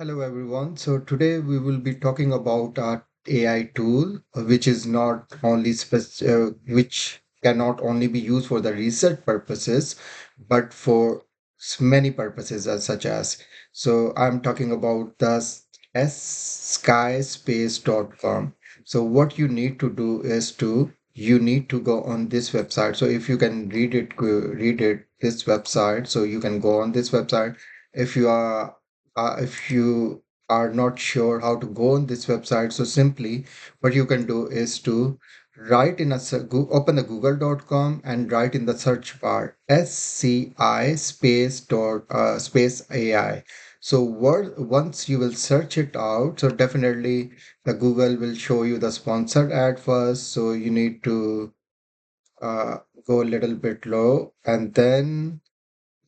Hello everyone. So today we will be talking about our AI tool, which is not only which cannot only be used for the research purposes, but for many purposes such as. So I'm talking about the skyspace.com. So what you need to do is you need to go on this website. So if you can read it this website. So you can go on this website if you are not sure how to go on this website, so simply what you can do is to write in open the google.com and write in the search bar sci space ai. So once you will search it out, so definitely the Google will show you the sponsored ad first, so you need to uh, go a little bit low and then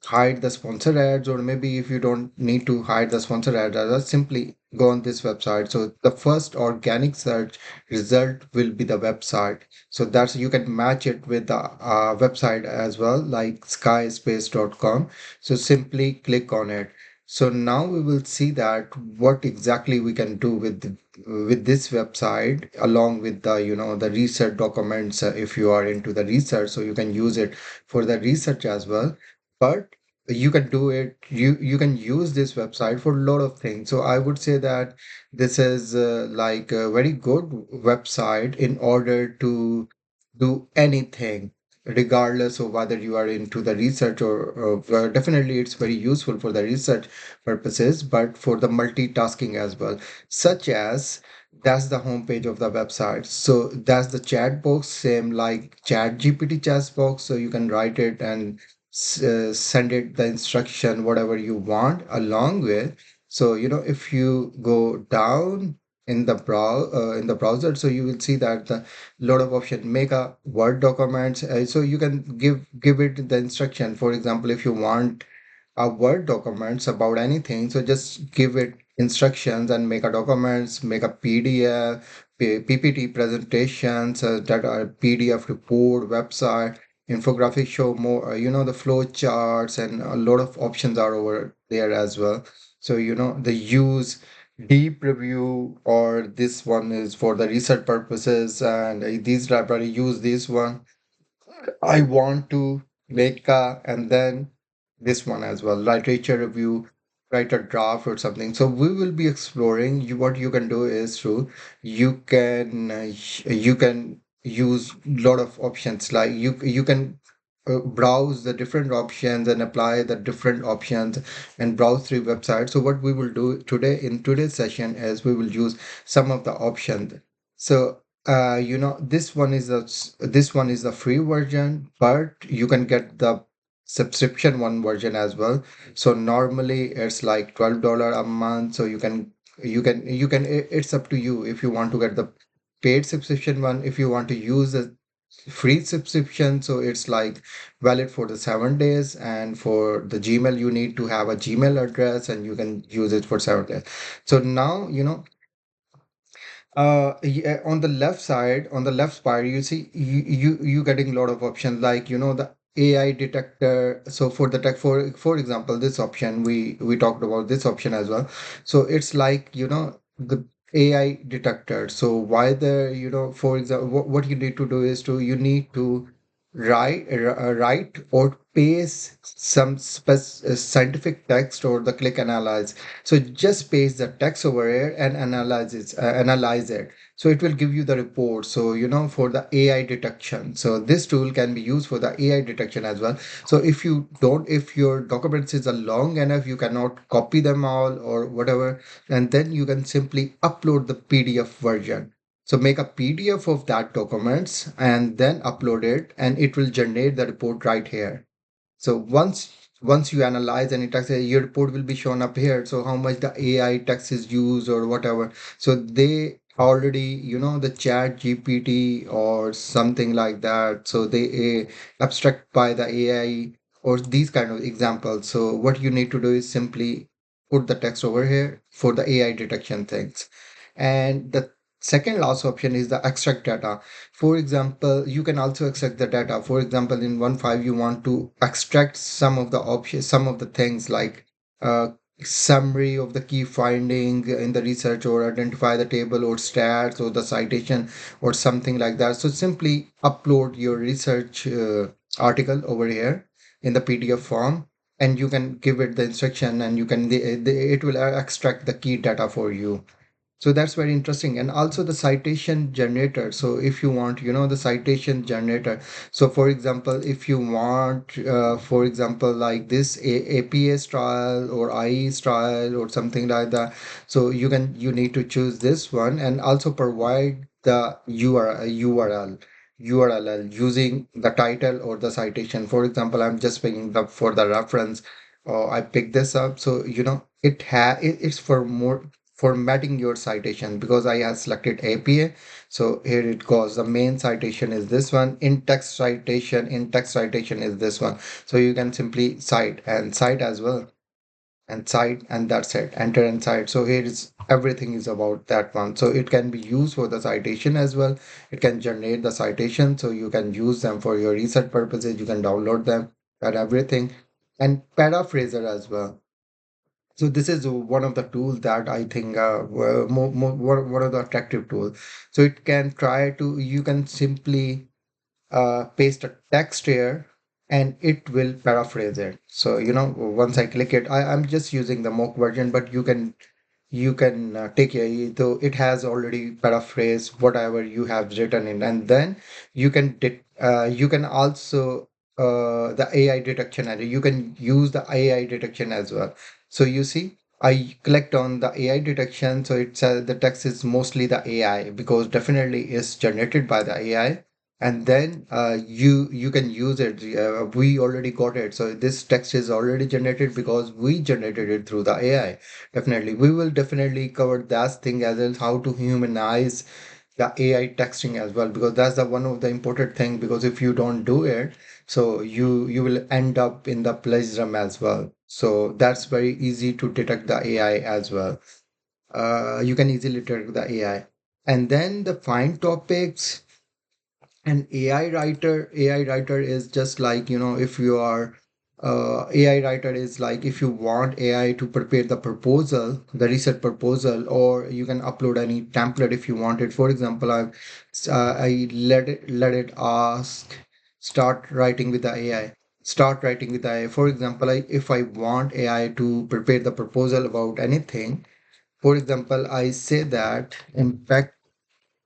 hide the sponsor ads, or maybe if you don't need to hide the sponsor ads, just simply go on this website. So the first organic search result will be the website. So that's you can match it with the website as well, like skyspace.com. So simply click on it. So now we will see that what exactly we can do with this website, along with the the research documents, if you are into the research, so you can use it for the research as well. But you can do it, you can use this website for a lot of things. So I would say that this is like a very good website in order to do anything, regardless of whether you are into the research or definitely it's very useful for the research purposes, but for the multitasking as well, such as that's the homepage of the website. So that's the chat box, same like chat gpt chat box, so you can write it and send it the instruction whatever you want along with. So if you go down in the browser, so you will see that the lot of option make a word documents, so you can give it the instruction. For example, if you want a word documents about anything, so just give it instructions and make a documents, make a pdf, ppt presentations, that are pdf report, website infographic, show more, the flow charts, and a lot of options are over there as well. So the use deep review, or this one is for the research purposes, and these library use this one. I want to make a, and then this one as well, literature review, write a draft or something. So we will be exploring what you can do is through you can use lot of options, like you can browse the different options and apply the different options and browse through websites. So what we will do today in today's session is we will use some of the options. So this one is the free version, but you can get the subscription one version as well. So normally it's like $12 a month. So it's up to you if you want to get the paid subscription one. If you want to use the free subscription, so it's like valid for the 7 days, and for the Gmail you need to have a Gmail address and you can use it for 7 days. So now yeah, on the left side, on the left part, you see you getting a lot of options, like the AI detector. So for the tech, for example, this option we talked about this option as well. So it's like the AI detector. So why the for example, what you need to do is you need to write or paste some scientific text or the click analyze. So just paste the text over here and analyze it. So it will give you the report. So for the AI detection. So this tool can be used for the AI detection as well. So if your documents is a long enough, you cannot copy them all or whatever, and then you can simply upload the PDF version. So make a PDF of that documents and then upload it, and it will generate the report right here. So once you analyze any text, your report will be shown up here. So how much the AI text is used or whatever. So they already, the chat GPT or something like that. So they abstract by the AI or these kind of examples. So what you need to do is simply put the text over here for the AI detection things. And the second last option is the extract data. For example, you can also extract the data. For example, in one file, you want to extract some of the options, some of the things like summary of the key finding in the research, or identify the table or stats or the citation or something like that. So simply upload your research article over here in the PDF form, and you can give it the instruction, and you can it will extract the key data for you. So that's very interesting. And also the citation generator. So if you want, the citation generator. So for example, if you want, for example, like this APA style or IE style or something like that. So you need to choose this one, and also provide the URL using the title or the citation. For example, I'm just picking up for the reference. I picked this up. So, it's for more formatting your citation, because I have selected APA. So here it goes. The main citation is this one. In text citation is this one. So you can simply cite as well, and cite, and that's it. Enter and cite. So here is everything is about that one. So it can be used for the citation as well. It can generate the citation, so you can use them for your research purposes. You can download them and everything, and paraphraser as well. So this is one of the tools that I think one of the attractive tools. So it can try to you can simply paste a text here, and it will paraphrase it. So once I click it, I'm just using the mock version, but you can take a though it has already paraphrased whatever you have written in, and then you can also the AI detection area. You can use the AI detection as well. So you see, I clicked on the AI detection, so it says the text is mostly the AI, because definitely is generated by the AI. And then you can use it. We already got it, so this text is already generated because we generated it through the AI. Definitely, we will definitely cover that thing as well, how to humanize the AI texting as well, because that's the one of the important thing. Because if you don't do it, so you will end up in the plagiarism as well. So that's very easy to detect the AI as well. You can easily detect the AI, and then the find topics. An AI writer is just like, if you are AI writer is like, if you want AI to prepare the research proposal, or you can upload any template if you want it. For example, I let it ask, start writing with the AI. Start writing with AI. For example, if I want AI to prepare the proposal about anything, for example, I say that impact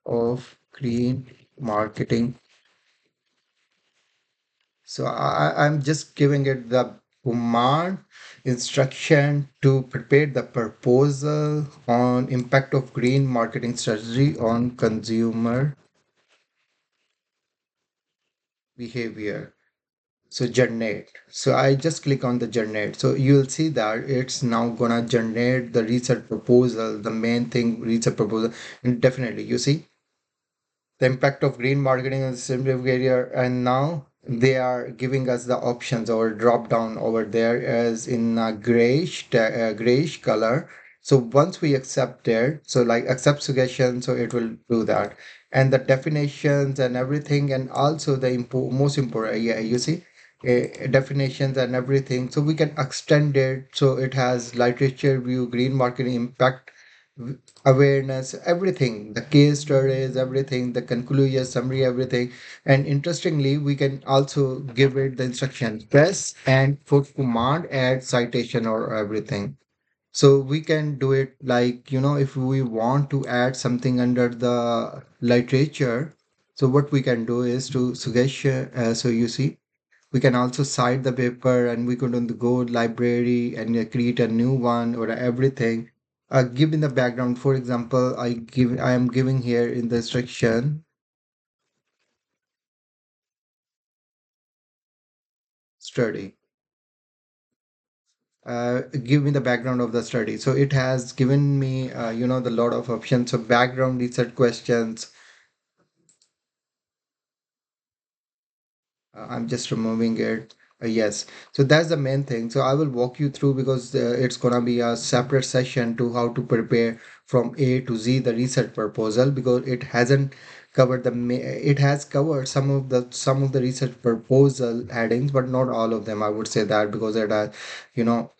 of green marketing. So I'm just giving it the command instruction to prepare the proposal on impact of green marketing strategy on consumer behavior. So generate. So I just click on the generate. So you'll see that it's now gonna generate the research proposal, the main thing research proposal. And definitely you see the impact of green marketing in the specific area, and now they are giving us the options or drop down over there as in a grayish color. So once we accept it, so like accept suggestion, so it will do that. And the definitions and everything, and also the most important, yeah, you see, definitions and everything, so we can extend it. So it has literature view, green marketing impact, awareness, everything, the case studies, everything, the conclusion, summary, everything. And interestingly, we can also give it the instruction press and for command add citation or everything. So we can do it like, if we want to add something under the literature. So what we can do is to suggestion. So you see, we can also cite the paper, and we could on the go library and create a new one or everything. Give in the background. For example, I am giving here in the instruction study. Give me the background of the study. So it has given me, the lot of options. So background research questions. I'm just removing it. Yes. So that's the main thing. So I will walk you through, because it's gonna be a separate session to how to prepare from A to Z the research proposal, because it hasn't covered it has covered some of the research proposal headings, but not all of them. I would say that because it has,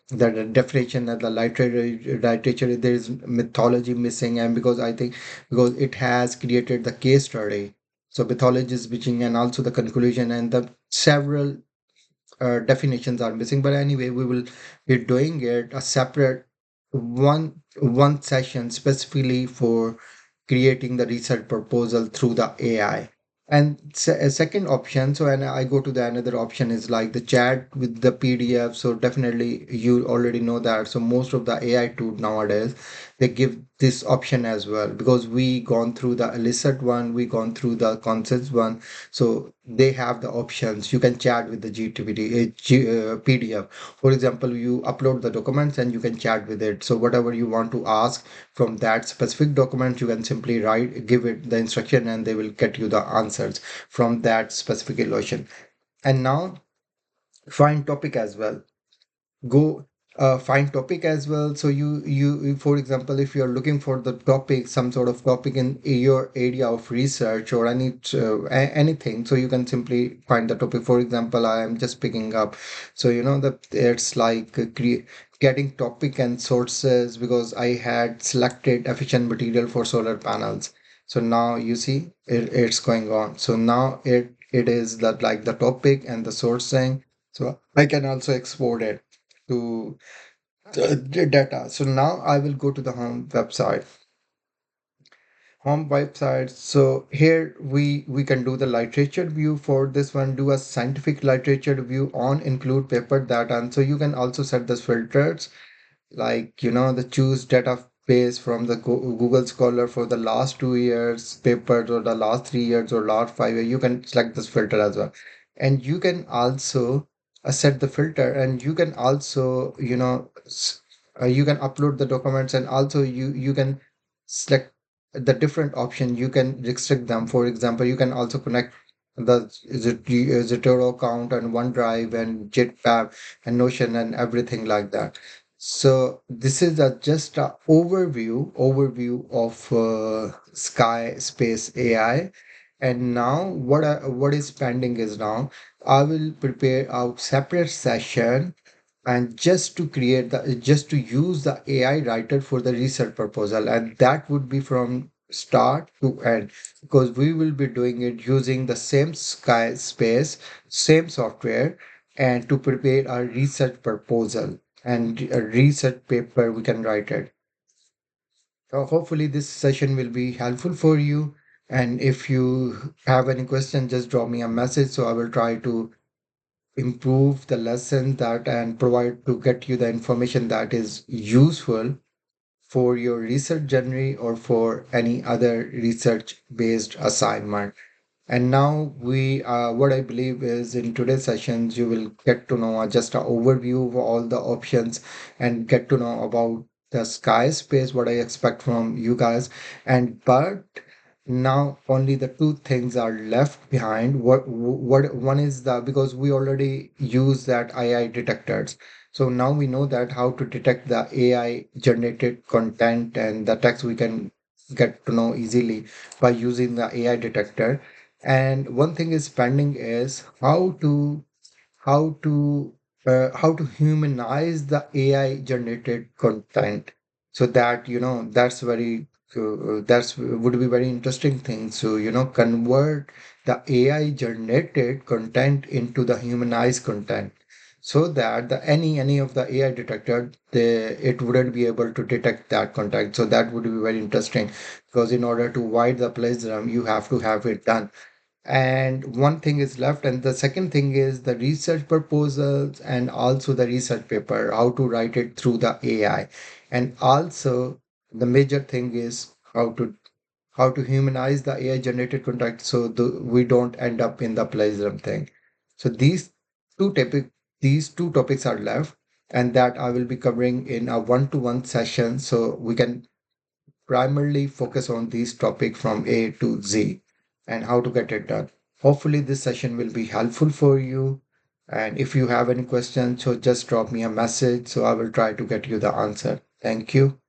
the definition and the literature, there is mythology missing, and because I think because it has created the case study, so mythology is missing, and also the conclusion and the several definitions are missing. But anyway, we will be doing it a separate one session specifically for creating the research proposal through the AI. And a second option, so and I go to the another option is like the chat with the PDF. So definitely you already know that. So most of the AI tools nowadays, they give this option as well, because we gone through the illicit one, we gone through the concepts one. So they have the options. You can chat with the PDF. For example, you upload the documents and you can chat with it. So whatever you want to ask from that specific document, you can simply give it the instruction, and they will get you the answers from that specific illusion. And now find topic as well. Go find topic as well. So for example, if you're looking for the topic, some sort of topic in your area of research or anything, so you can simply find the topic. For example, I am just picking up, so that it's like getting topic and sources, because I had selected efficient material for solar panels. So now you see it's going on. So now it is that like the topic and the sourcing. So I can also export it to the data. So now I will go to the home website. Home website. So here we can do the literature view. For this one, do a scientific literature view on include paper data. And so you can also set the filters, like the choose database from the Google Scholar for the last 2 years papers, or the last 3 years, or last 5 years. You can select this filter as well, and you can also set the filter, and you can also you can upload the documents, and also you can select the different option. You can restrict them. For example, you can also connect the Zotero account and OneDrive and Jetpack and Notion and everything like that. So this is just a overview of Sky Space AI. And now what is pending is, now I will prepare a separate session, and just to use the AI writer for the research proposal, and that would be from start to end, because we will be doing it using the same Sky Space, same software, and to prepare a research proposal and a research paper we can write it. So hopefully this session will be helpful for you. And if you have any question, just drop me a message, so I will try to improve the lesson that and provide to get you the information that is useful for your research journey or for any other research based assignment. And now what I believe is, in today's sessions, you will get to know just an overview of all the options, and get to know about the Sky Space, what I expect from you guys. And but now only the two things are left behind. What one is the, because we already use that AI detectors. So now we know that how to detect the AI generated content and the text we can get to know easily by using the AI detector. And one thing is pending is how to humanize the AI generated content, so that that's very that's would be very interesting thing. So convert the AI generated content into the humanized content, so that any of the AI detector, it wouldn't be able to detect that content. So that would be very interesting, because in order to avoid the plagiarism, you have to have it done. And one thing is left, and the second thing is the research proposals, and also the research paper, how to write it through the AI. And also the major thing is how to humanize the AI generated content, so we don't end up in the plagiarism thing. So two topic these two topics are left, and that I will be covering in a one-to-one session, so we can primarily focus on these topics from A to Z and how to get it done. Hopefully, this session will be helpful for you. And if you have any questions, so just drop me a message, so I will try to get you the answer. Thank you.